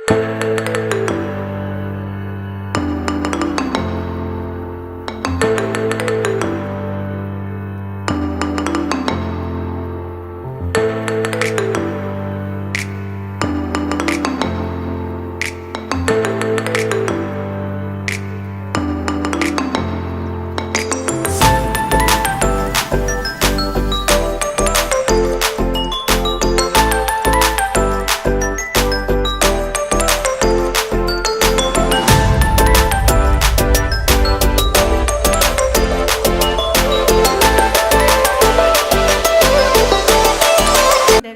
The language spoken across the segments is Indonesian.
Dari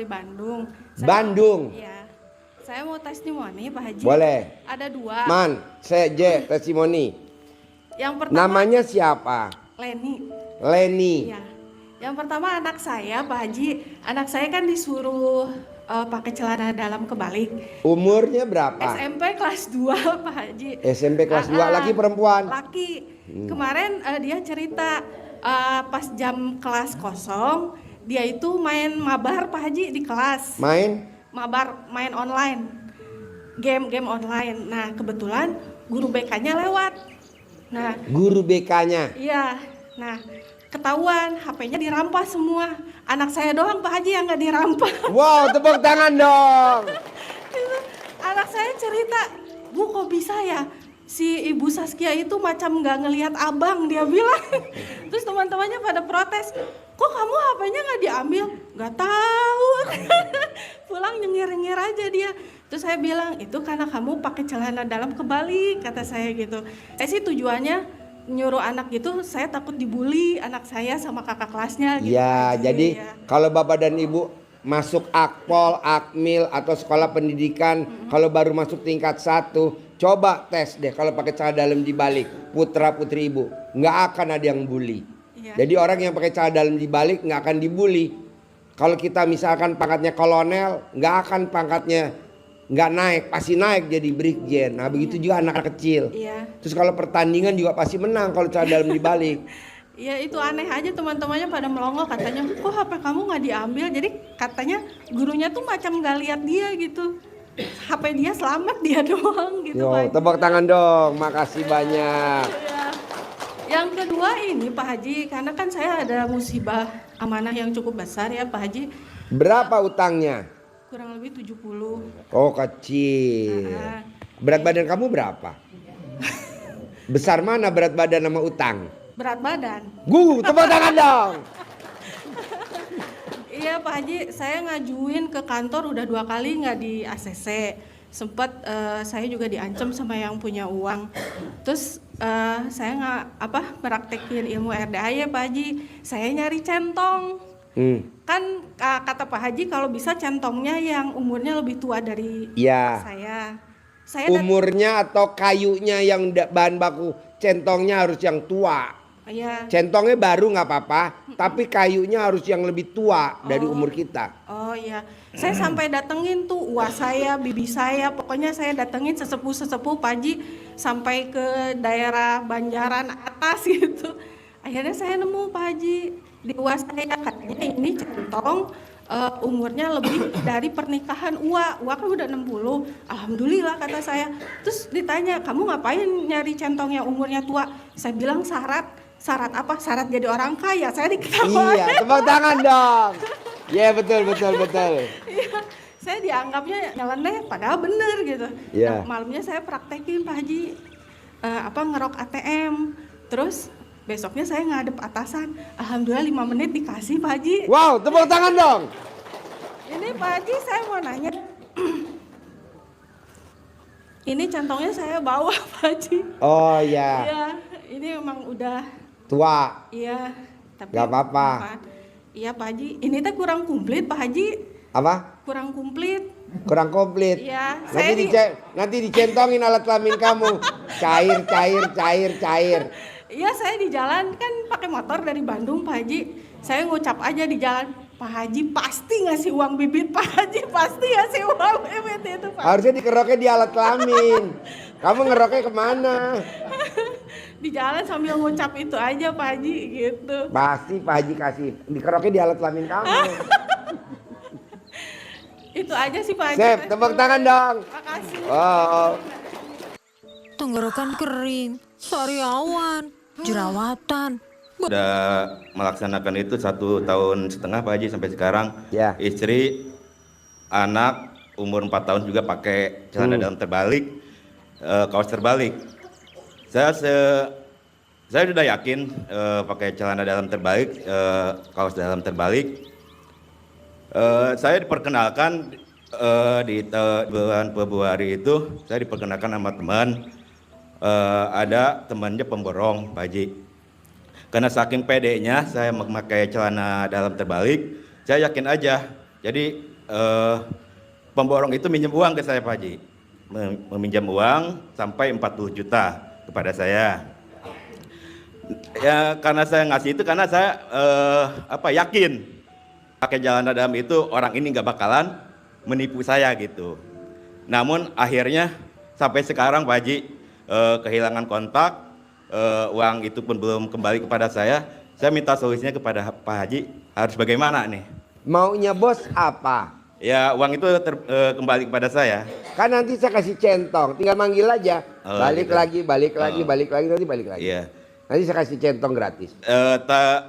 Bandung. Bandung. Iya. Saya mau testimoni Pak Haji. Boleh. Ada dua. Man, saya J testimoni. Yang pertama Namanya siapa? Leni. Leni. Iya. Yang pertama anak saya Pak Haji. Anak saya kan disuruh pakai celana dalam kebalik. Umurnya berapa? SMP kelas 2 Pak Haji. SMP kelas 2, laki perempuan? Laki. Kemarin dia cerita pas jam kelas kosong, dia itu main mabar Pak Haji di kelas. Main? Mabar, main online. Game online. Nah, kebetulan guru BK-nya lewat. Nah, Guru BK-nya? iya. Nah, ketahuan HP-nya dirampas semua. Anak saya doang Pak Haji yang nggak dirampas. Wow, tepuk tangan dong. Anak saya cerita, Bu kok bisa ya? Si Ibu Saskia itu macam nggak ngelihat abang, dia bilang. Terus teman-temannya pada protes, kok kamu HP-nya nggak diambil? Nggak tahu. Pulang nyengir-nyengir aja dia. Terus saya bilang, itu karena kamu pakai celana dalam kebalik, kata saya gitu. Saya sih tujuannya nyuruh anak gitu, saya takut dibully anak saya sama kakak kelasnya gitu. Ya, aja, jadi ya. kalau Bapak dan Ibu masuk Akpol, Akmil atau sekolah pendidikan, kalau baru masuk tingkat 1, coba tes deh kalau pakai celana dalam dibalik, putra putri Ibu, nggak akan ada yang bully. Iya. Jadi orang yang pakai celana dalam dibalik nggak akan dibully. Kalau kita misalkan pangkatnya kolonel, nggak akan pangkatnya nggak naik, pasti naik jadi brigjen. Nah begitu juga anak kecil. Iya. Terus kalau pertandingan juga pasti menang kalau celana dalam dibalik. Iya itu aneh aja, teman-temannya pada melongo katanya, kok HP kamu nggak diambil? Jadi katanya gurunya tuh macam nggak lihat dia gitu, HP dia selamat, dia doang gitu. Yo, Pak Haji. tepuk tangan dong, makasih banyak. Ya. Yang kedua ini Pak Haji, karena kan saya ada musibah amanah yang cukup besar ya Pak Haji. Berapa utangnya? Kurang lebih 70. Oh kecil. Berat badan kamu berapa? Besar mana berat badan sama utang? Berat badan. Tepuk tangan dong. Iya Pak Haji, saya ngajuin ke kantor udah 2 kali nggak di ACC. Sempat saya juga diancam sama yang punya uang. Terus saya nggak praktekin ilmu RDA ya Pak Haji. Saya nyari centong. Kan kata Pak Haji kalau bisa centongnya yang umurnya lebih tua dari saya. Umurnya atau kayunya yang bahan baku centongnya harus yang tua. Iya. Centongnya baru nggak apa-apa, tapi kayunya harus yang lebih tua dari umur kita. Oh iya, saya sampai datengin tuh uas saya, bibi saya, pokoknya saya datengin sesepuh-sesepuh Pak Haji sampai ke daerah Banjaran atas gitu. Akhirnya saya nemu Pak Haji di uas saya, katanya ini centong umurnya lebih dari pernikahan Uwa kan udah 60. Alhamdulillah kata saya. Terus ditanya, kamu ngapain nyari centong yang umurnya tua? Saya bilang syarat apa? Syarat jadi orang kaya. Saya diketawain. Iya, tepuk tangan dong. Iya betul. Iya, saya dianggapnya nyeleneh, padahal bener gitu. Iya. Nah, malamnya saya praktekin Pak Haji ngerok ATM. Terus besoknya saya ngadep atasan. Alhamdulillah 5 menit dikasih Pak Haji. Wow, tepuk tangan dong. Ini Pak Haji saya mau nanya. Ini centongnya saya bawa Pak Haji. Oh iya. Iya, ini memang udah Tua. iya, tapi Gak apa-apa. Iya Pak Haji, ini teh kurang komplit Pak Haji. Apa? Kurang komplit. Kurang komplit. Iya, Nanti dicentongin alat kelamin kamu. Cair. Iya, saya di jalan kan pakai motor dari Bandung Pak Haji. Saya ngucap aja di jalan, Pak Haji pasti ngasih uang bibit, Pak Haji pasti ngasih uang bibit itu Pak. Harusnya dikeroknya di alat kelamin. Kamu ngeroknya kemana? Di jalan sambil ngucap itu aja Pak Haji gitu. Pasti Pak Haji kasih. Dikeroknya di alat kelamin kamu. Itu aja sih Pak Haji. Sip, tepuk tangan dong. Makasih. Oh. Tenggorokan kering, sariawan, jerawatan. Udah melaksanakan itu 1,5 tahun Pak Haji sampai sekarang. Ya. Istri, anak umur 4 tahun juga pakai celana dalam terbalik, kaos terbalik. Saya sudah yakin pakai celana dalam terbalik, kaos dalam terbalik. Saya diperkenalkan di bulan Februari itu, saya diperkenalkan sama teman. Ada temannya pemborong Pak Haji. Karena saking pedenya saya memakai celana dalam terbalik, saya yakin aja. Jadi pemborong itu minjem uang ke saya Pak Haji. Meminjam uang sampai 40 juta kepada saya. Ya karena saya ngasih itu karena saya yakin pakai celana dalam itu orang ini nggak bakalan menipu saya gitu. Namun akhirnya sampai sekarang Pak Haji kehilangan kontak, uang itu pun belum kembali kepada saya. Saya minta solusinya kepada Pak Haji, harus bagaimana nih? Maunya bos apa? Ya uang itu kembali kepada saya. Kan nanti saya kasih centong, tinggal manggil aja. Oh, balik gitu. lagi, nanti balik lagi. Iya. Nanti saya kasih centong gratis.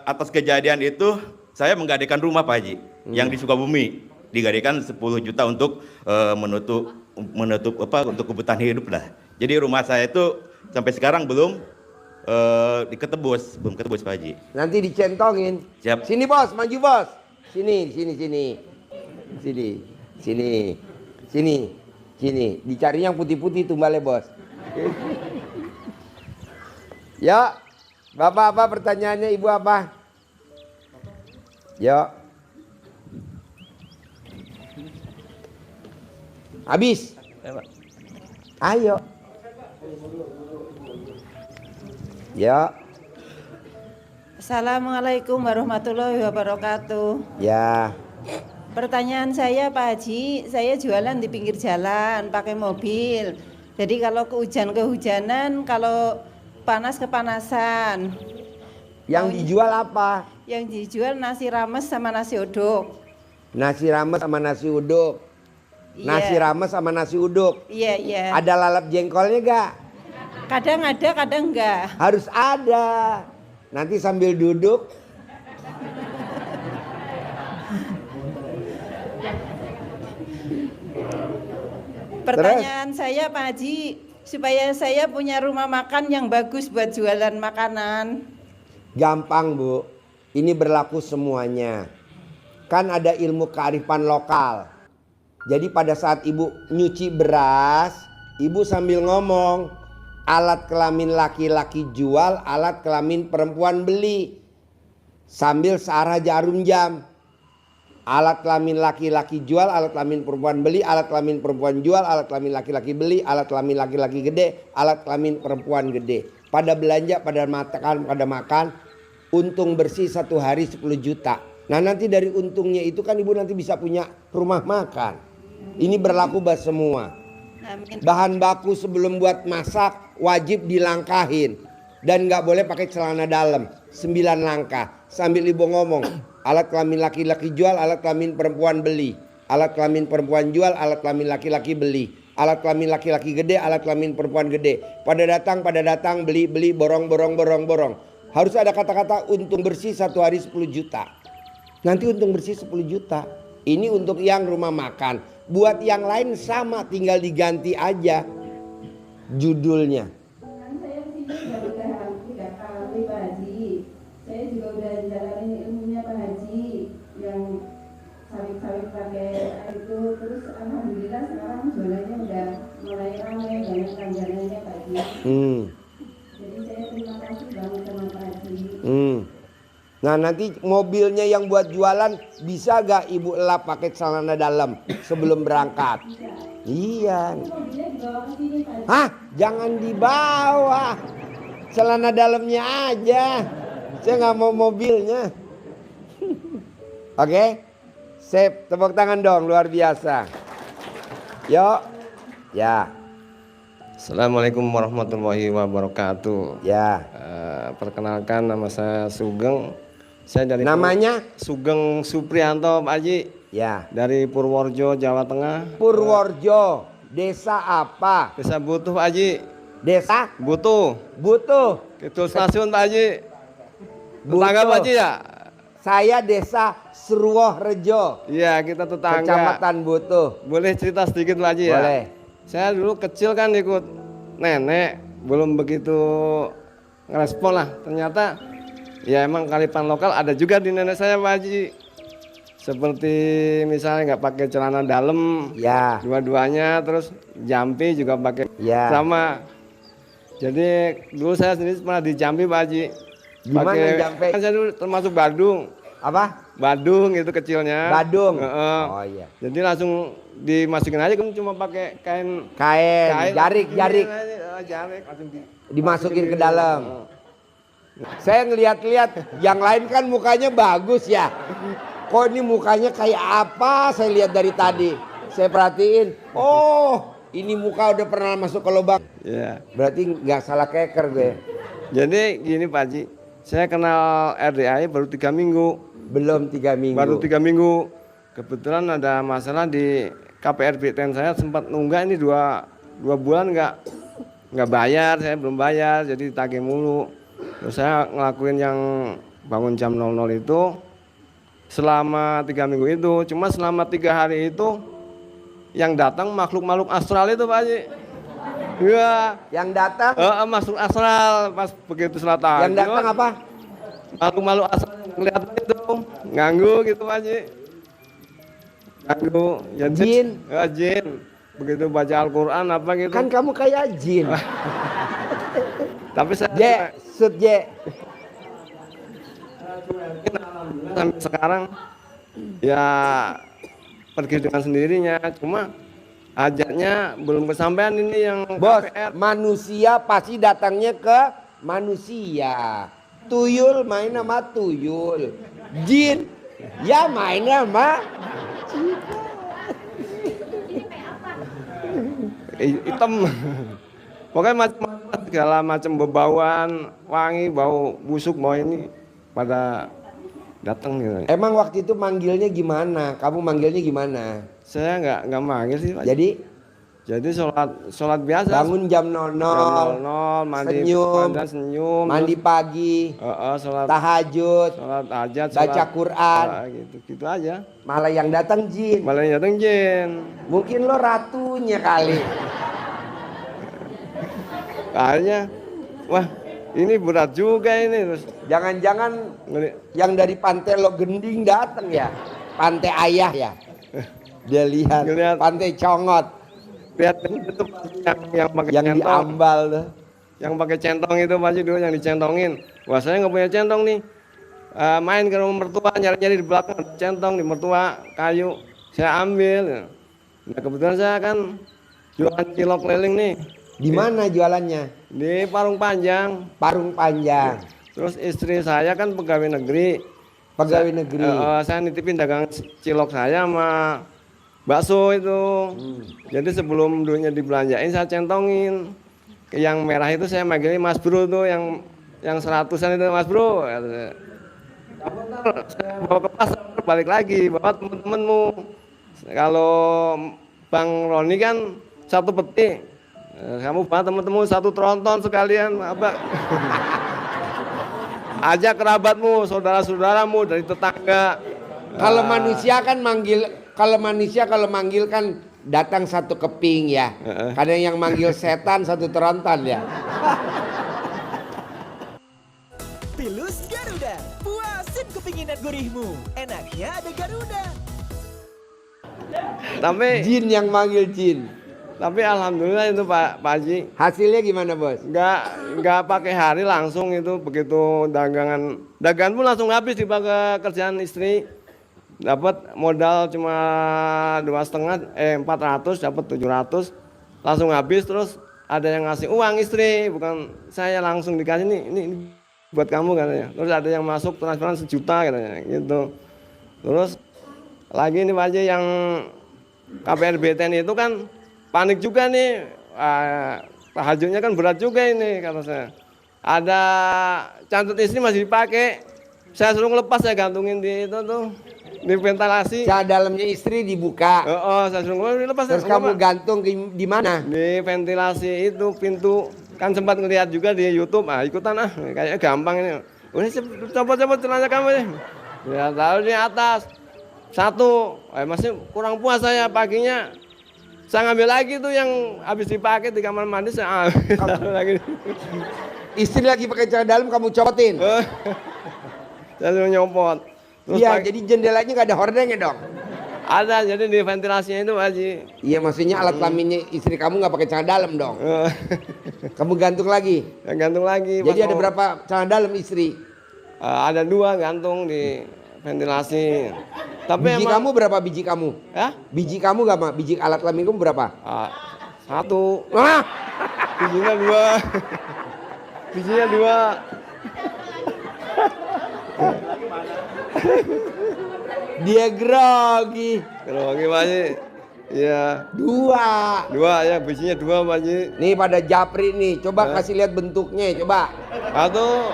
Atas kejadian itu saya menggadaikan rumah Pak Haji yang di Sukabumi, digadaikan 10 juta untuk menutup untuk kebutuhan hidup lah. Jadi rumah saya itu sampai sekarang belum belum ketebus Pak Haji. Nanti dicentongin. Siap. Sini bos, maju bos. Sini. Dicari yang putih-putih tumbalnya bos. Ya, Bapak apa pertanyaannya, Ibu apa? Yuk. Habis. Ayo. Ya. Assalamualaikum warahmatullahi wabarakatuh. Ya. Pertanyaan saya Pak Haji, saya jualan di pinggir jalan pakai mobil. Jadi kalau kehujanan, kalau panas kepanasan. Yang dijual apa? Yang dijual nasi rames sama nasi uduk. Nasi rames sama nasi uduk. Iya. Nasi rames sama nasi uduk. Iya. Ada lalap jengkolnya gak? Kadang ada, kadang enggak. Harus ada. Nanti sambil duduk. Pertanyaan saya Pak Haji, supaya saya punya rumah makan yang bagus buat jualan makanan. Gampang Bu. Ini berlaku semuanya. Kan ada ilmu kearifan lokal. Jadi pada saat ibu nyuci beras, ibu sambil ngomong, alat kelamin laki-laki jual, alat kelamin perempuan beli. Sambil searah jarum jam. Alat kelamin laki-laki jual, alat kelamin perempuan beli, alat kelamin perempuan jual, alat kelamin laki-laki beli, alat kelamin laki-laki gede, alat kelamin perempuan gede. Pada belanja, pada makan, untung bersih 1 hari 10 juta. Nah nanti dari untungnya itu kan ibu nanti bisa punya rumah makan. Ini berlaku buat semua. Amin. Bahan baku sebelum buat masak wajib dilangkahin. Dan gak boleh pakai celana dalam. 9 langkah. Sambil ibu ngomong, alat kelamin laki-laki jual, alat kelamin perempuan beli. Alat kelamin perempuan jual, alat kelamin laki-laki beli. Alat kelamin laki-laki gede, alat kelamin perempuan gede. Pada datang, beli, borong. Harus ada kata-kata untung bersih 1 hari 10 juta. Nanti untung bersih 10 juta. Ini untuk yang rumah makan. Buat yang lain sama, tinggal diganti aja judulnya. Saya sini sudah 3 kali Pak Haji. Saya juga udah jalanin ilmunya Pak Haji yang sawit-sawit pakai itu. Terus alhamdulillah sekarang jualannya udah mulai ramai, banyak langganannya Pak Haji. Jadi saya terima kasih banget sama Pak Haji. Nah nanti mobilnya yang buat jualan bisa gak ibu elap pakai celana dalam sebelum berangkat? Iya. Mobilnya dibawa ke sini Pak Haji. Hah? Jangan dibawa. Celana dalamnya aja. Saya nggak mau mobilnya. Oke? Sip, tepuk tangan dong, luar biasa. Yuk. Ya. Assalamualaikum warahmatullahi wabarakatuh. Ya. Perkenalkan nama saya Sugeng. Saya dari Namanya? Sugeng Supriyanto Pak Haji. Ya. dari Purworejo, Jawa Tengah. Purworejo, desa apa? Desa Butuh Pak Haji. Desa Butuh. Butuh. Kidul Stasiun Pak Haji. Tetangga Butuh. Pak Haji ya? Saya desa Surworejo, Iya, kita tetangga. Kecamatan Butuh. Boleh cerita sedikit Pak Haji ya? Boleh. Saya dulu kecil kan ikut nenek, belum begitu ngerespon lah. Ternyata ya emang kalipan lokal ada juga di nenek saya Pak Haji. Seperti misalnya nggak pakai celana dalam, Ya. dua-duanya, terus jampi juga pakai Ya. sama. Jadi dulu saya sendiri pernah di Jambi Pak Haji. Gimana jampi? Kan saya dulu termasuk Badung. Apa? Badung itu kecilnya. Badung. Heeh. Oh iya. Jadi langsung dimasukin aja kan cuma pakai kain Kain, jarik. jarik langsung Dimasukin ke dalam. Saya ngeliat-lihat, yang lain kan mukanya bagus ya. Kok ini mukanya kayak apa? Saya lihat dari tadi. Saya perhatiin. Oh, ini muka udah pernah masuk ke lubang. Ya. Berarti nggak salah keker gue. Jadi gini Pak Haji, saya kenal RDI baru 3 minggu. Belum 3 minggu. Baru 3 minggu. Kebetulan ada masalah di KPR BTN saya sempat nunggak ini 2 bulan nggak bayar, saya belum bayar jadi ditagih mulu. Terus saya ngelakuin yang bangun jam 00 itu selama 3 minggu itu. Cuma selama 3 hari itu yang datang makhluk-makhluk astral itu Pak Haji. Iya. Yang datang? Makhluk astral pas begitu sholat tahajud. Yang datang apa? Makhluk-makhluk astral kelihatan itu ganggu gitu Pak Haji. Ganggu. Ya, Jin? Jin. Begitu baca Al-Quran apa gitu. Kan kamu kayak jin. Tapi saya J, sud J. sampai sekarang ya pergi dengan sendirinya. Cuma hajatnya belum kesampaian ini yang Bos, KPR. manusia pasti datangnya ke manusia. Tuyul main sama tuyul. Jin ya main sama Hitam. Pokoknya macam segala macam bebauan, wangi, bau busuk, bau ini pada datang gitu. Emang waktu itu manggilnya gimana? Kamu manggilnya gimana? Saya nggak manggil sih Pak. Jadi sholat biasa. bangun jam 00, jam 00, mandi senyum, senyum, mandi terus, pagi, sholat tahajud, sholat hajat, baca sholat, Quran. gitu aja. Malah yang datang jin. Malah yang datang jin. Mungkin lo ratunya kali. Akhirnya, wah ini berat juga ini. Terus Jangan-jangan yang dari Pantai Lo Gending datang ya? Pantai Ayah ya? Dia lihat Ngeliat. Pantai Congot lihat itu yang pakai yang centong, diambal tuh. yang pakai centong itu Pak Haji dulu yang dicentongin. Wah saya nggak punya centong nih. Main ke rumah mertua nyari-nyari di belakang ada centong di mertua kayu. Saya ambil. Nah kebetulan saya kan jualan cilok keliling nih. Di mana jualannya? Di Parung Panjang. Parung Panjang. Terus istri saya kan pegawai negeri. Pegawai negeri. Saya nitipin dagang cilok saya sama bakso itu. Jadi sebelum duitnya dibelanjain saya centongin. Yang merah itu saya manggilnya Mas Bro tuh yang 100-an itu Mas Bro. Saya bawa ke pasar balik lagi bawa temen-temenmu. Kalau Bang Roni kan 1 peti. Kamu bawa temen-temen 1 tronton sekalian apa? Ajak kerabatmu, saudara-saudaramu dari tetangga. Kalau manusia kan kalau manggil kan datang 1 keping ya. Kadang yang manggil setan 1 tronton ya. Pilus Garuda, puasin kepinginan gurihmu. Enaknya ada Garuda. Jin yang manggil jin. Tapi alhamdulillah itu Pak Haji. Hasilnya gimana bos? Nggak pakai hari langsung itu begitu dagangan pun langsung habis dipakai kerjaan istri. Dapat modal cuma 400 dapat 700 langsung habis. Terus ada yang ngasih uang istri bukan saya langsung dikasih ini buat kamu katanya. Terus ada yang masuk transferan 1 juta katanya gitu. Terus lagi ini Pak Haji yang KPR BTN itu kan panik juga nih, tahajudnya kan berat juga ini kata saya. Ada cantet istri masih dipakai, saya suruh ngelepas saya gantungin di itu tuh di ventilasi. Celana dalamnya istri dibuka. Oh, saya suruh keluar, lepas. Terus enggak, kamu Pak. gantung di mana? Di ventilasi itu pintu, kan sempat ngeliat juga di YouTube, ikutan kayaknya gampang ini. Udah coba celana kamu nih. Ya tahu di atas. Satu, masih kurang puas saya paginya. Saya ngambil lagi tuh yang habis dipakai di kamar mandi, saya ambil lagi. Istri lagi pakai celana dalam kamu copotin. Saya suruh nyopot. Terus Iya, jadi jendelanya nggak ada hordengnya dong. ada, jadi di ventilasinya itu Pak Haji. Iya, maksudnya alat kelaminnya istri kamu nggak pakai celana dalam dong. Kamu gantung lagi. Ya, gantung lagi. Jadi pas ada mau- berapa celana dalam istri? Ada 2 gantung di ventilasi. Tapi Biji kamu berapa biji kamu? Ya? Biji kamu gak, Mak? Biji alat kelamin kamu berapa? 1, Wah, bijinya 2. Bijinya 2. dia grogi. Grogi Pak Haji. Iya. 2. 2 ya, bijinya 2 Pak Haji. Nih pada japri nih, coba kasih lihat bentuknya, coba. Atau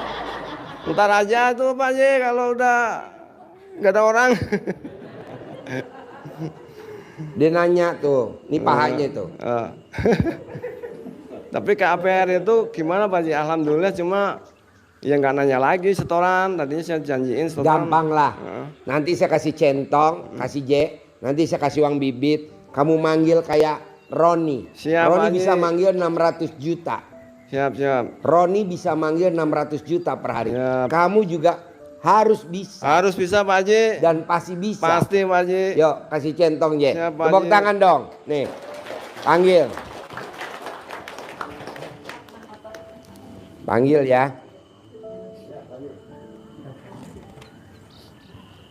ntar aja tuh Pak Haji kalau udah nggak ada orang. Dia nanya tuh, nih pahanya tuh. Tapi KPR itu gimana Pak Haji? Alhamdulillah, cuma ya nggak nanya lagi setoran. Tadinya saya janjiin setoran. Gampang lah. Nanti saya kasih centong, kasih J, nanti saya kasih uang bibit. Kamu manggil kayak Roni. Siap, Roni Pak bisa Haji. manggil 600 juta. Siap. Roni bisa manggil 600 juta per hari. Siap. Kamu juga harus bisa Harus bisa Pak Haji. dan pasti bisa. Pasti Pak Haji. Yuk kasih centong J. Siap, Pak Tepuk Haji. tangan dong. Nih. Panggil. Panggil ya.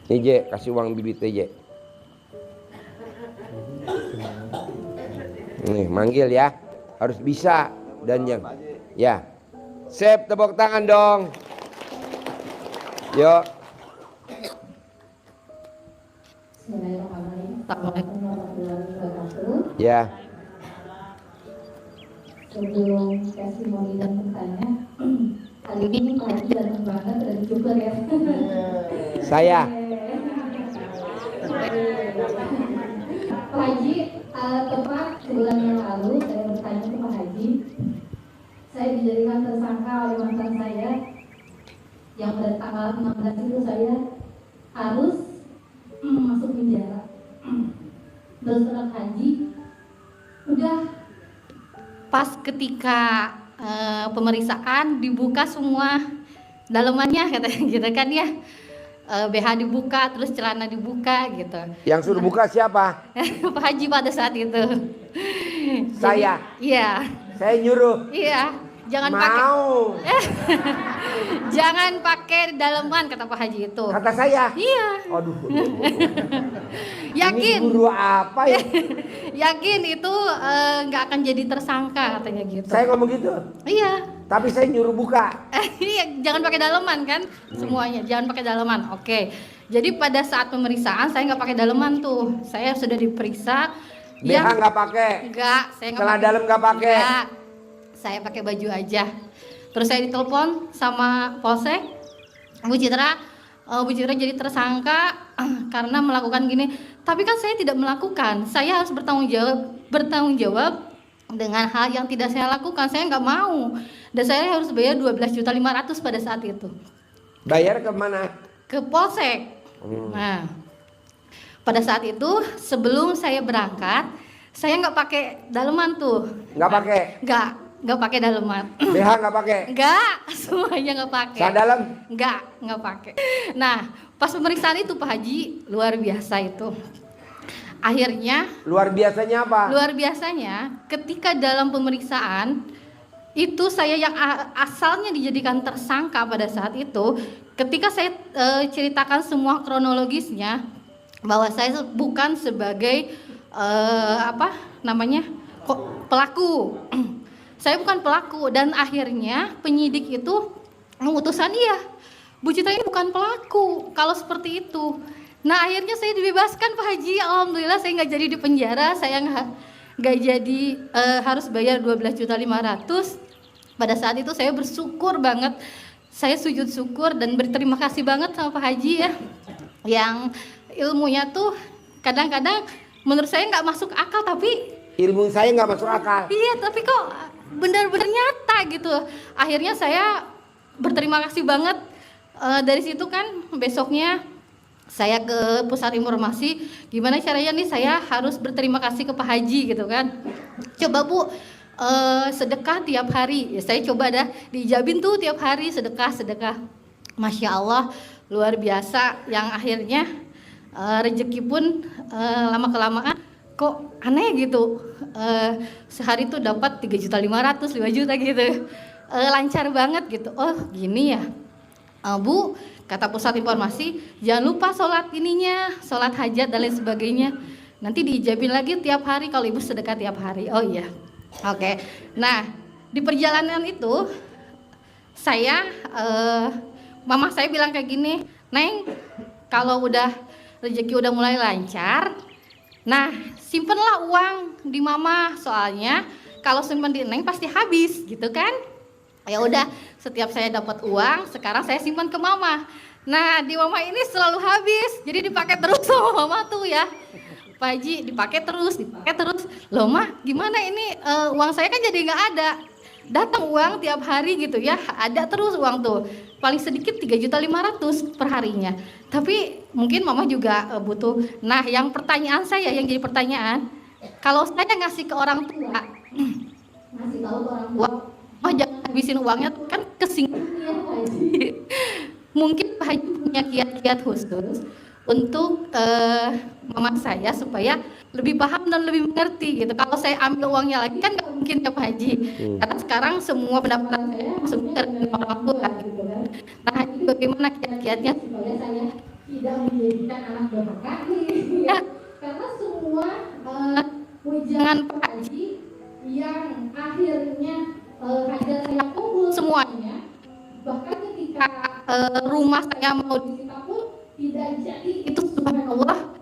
Nih J, kasih uang bibit J. Nih, manggil ya. Harus bisa dan yang ya. Sip, tepuk tangan dong. Yuk. Bismillahirrahmanirrahim. Assalamualaikum warahmatullahi wabarakatuh. Ya. Sebelum testimoni dan bertanya, kali ini Pak Haji datang banget dari Jogja ya. Saya. Pak Haji, tepat sebulan yang lalu saya bertanya ke Pak Haji, saya dijadikan tersangka oleh mantan saya yang pada tanggal 16 itu saya harus masuk penjara. Terus terang Haji, udah pas ketika pemeriksaan dibuka semua dalemannya katanya gitu kan ya. BH dibuka, terus celana dibuka gitu. Yang suruh buka siapa? Pak Haji pada saat itu. Saya. Iya, Saya nyuruh. iya. Jangan pakai, Mau. jangan pakai daleman kata Pak Haji itu. Kata saya. Iya, Aduh. yakin, Ini guru apa ya? yakin itu nggak akan jadi tersangka katanya gitu. Saya ngomong gitu. Iya. Tapi saya nyuruh buka. Iya, jangan pakai daleman kan semuanya, jangan pakai daleman. Oke. Jadi pada saat pemeriksaan saya nggak pakai daleman tuh. Saya sudah diperiksa. BH nggak pakai. Enggak, saya nggak Celana dalam nggak pakai. Enggak. Saya pakai baju aja. Terus saya ditelepon sama Polsek. Bu Citra jadi tersangka karena melakukan gini. Tapi kan saya tidak melakukan. Saya harus bertanggung jawab dengan hal yang tidak saya lakukan. Saya nggak mau. Dan saya harus bayar 12.500.000 pada saat itu. Bayar ke mana? Ke Polsek. Nah, pada saat itu sebelum saya berangkat, saya nggak pakai daleman tuh. Nggak pakai. Nggak pakai daleman. BH nggak pakai. Nggak, semuanya nggak pakai. Celana dalam. Nggak pakai. Nah, pas pemeriksaan itu Pak Haji luar biasa itu. Akhirnya Luar biasanya apa? luar biasanya ketika dalam pemeriksaan itu saya yang asalnya dijadikan tersangka pada saat itu, ketika saya ceritakan semua kronologisnya bahwa saya bukan sebagai pelaku. Saya bukan pelaku dan akhirnya penyidik itu memutuskan iya, Bu Citra ini bukan pelaku kalau seperti itu. Nah akhirnya saya dibebaskan Pak Haji, alhamdulillah saya nggak jadi di penjara, saya nggak jadi harus bayar 12.500.000. Pada saat itu saya bersyukur banget, saya sujud syukur dan berterima kasih banget sama Pak Haji ya, yang ilmunya tuh kadang-kadang menurut saya nggak masuk akal, tapi Ilmu saya nggak masuk akal. iya, tapi kok benar-benar nyata gitu. Akhirnya saya berterima kasih banget. Dari situ kan besoknya saya ke pusat informasi, gimana caranya nih saya harus berterima kasih ke Pak Haji gitu kan. Coba Bu, sedekah tiap hari. Ya, saya coba dah diijabin tuh tiap hari sedekah. Masya Allah, luar biasa. Yang akhirnya rezeki pun lama-kelamaan kok aneh gitu. Sehari tuh dapat 3.500.000, 5 juta gitu. Lancar banget gitu. Oh gini ya, Bu, kata pusat informasi, jangan lupa sholat ininya, sholat hajat dan lain sebagainya. Nanti diijabin lagi tiap hari kalau ibu sedekah tiap hari. Oh iya, oke. Nah, di perjalanan itu saya, mama saya bilang kayak gini, Neng, kalau udah rezeki udah mulai lancar, nah simpenlah uang di mama, soalnya kalau simpen di Neng pasti habis gitu kan. Ya udah, setiap saya dapat uang, sekarang saya simpan ke mama. Nah, di mama ini selalu habis, jadi dipakai terus sama mama tuh ya. Pak Haji, dipakai terus. Loh Ma, gimana ini uang saya kan jadi nggak ada. Datang uang tiap hari gitu ya, ada terus uang tuh. Paling sedikit 3.500.000 per harinya. Tapi mungkin mama juga butuh. Nah, yang pertanyaan saya, yang jadi pertanyaan, kalau saya ngasih ke orang tua, ngasih tahu ke orang tua, oh jangan habisin uangnya tuh kan kesinggung ya Pak Haji. Mungkin Pak Haji punya kiat-kiat khusus untuk mama saya supaya lebih paham dan lebih mengerti gitu. Kalau saya ambil uangnya lagi kan nggak mungkin ya Pak Haji. Karena sekarang semua pendapatan saya masuknya dari orang tua gitu kan. Nah, Haji bagaimana kiat-kiatnya supaya saya tidak menjadikan anak durhaka ya. Karena semua ujangan Pak Haji yang akhirnya hajat saya kumpul semuanya, bahkan ketika rumah saya mau disita pun tidak jadi. Itu subhanallah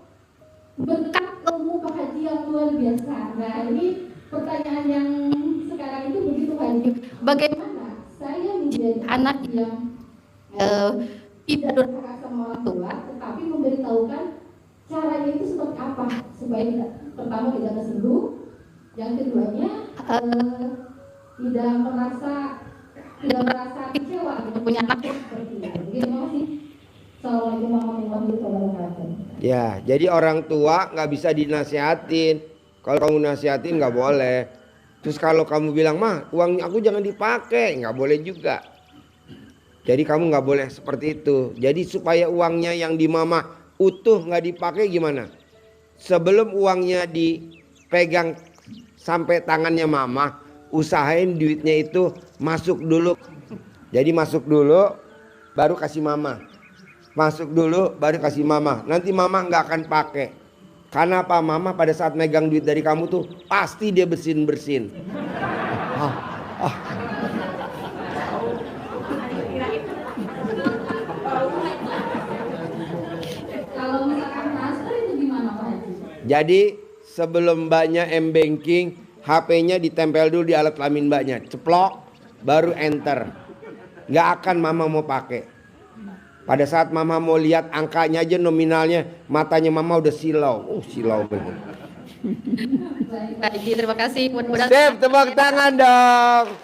berkat ilmu Pak Haji yang luar biasa. Nah, ini pertanyaan yang sekarang itu begitu Haji, bagaimana saya menjadi anak yang tidak durhaka sama orang tua, tetapi memberitahukan caranya itu seperti apa supaya pertama tidak tersentuh, yang keduanya tidak merasa kecewa gitu punya anak seperti itu. Terima kasih. Assalamualaikum warahmatullahi wabarakatuh. Ya, jadi orang tua nggak bisa dinasihatin. Kalau kamu nasihatin nggak boleh. Terus kalau kamu bilang, mah uang aku jangan dipakai, nggak boleh juga. Jadi kamu nggak boleh seperti itu. Jadi supaya uangnya yang di mama utuh nggak dipakai gimana? Sebelum uangnya dipegang sampai tangannya mama, usahain duitnya itu masuk dulu. Jadi masuk dulu, baru kasih mama. Masuk dulu, baru kasih mama. Nanti mama nggak akan pakai. Karena apa? Mama pada saat megang duit dari kamu tuh pasti dia bersin-bersin. Kalau misalkan transfer itu gimana Pak Haji? Jadi sebelum mbaknya m-banking, HP-nya ditempel dulu di alat kelamin mbaknya. Ceplok, baru enter. Nggak akan mama mau pakai. Pada saat mama mau lihat angkanya aja nominalnya, matanya mama udah silau. Silau bener. Pak Haji, terima kasih. Mudah-mudahan Sip, tepuk tangan dong.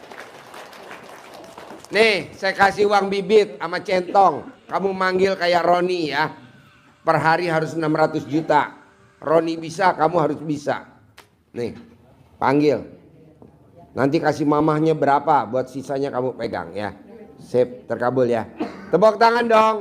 Nih, saya kasih uang bibit sama centong. Kamu manggil kayak Roni ya. Per hari harus 600 juta. Roni bisa, kamu harus bisa. Nih, panggil. Nanti kasih mamahnya berapa buat sisanya kamu pegang ya. Sip, terkabul ya. Tepuk tangan dong.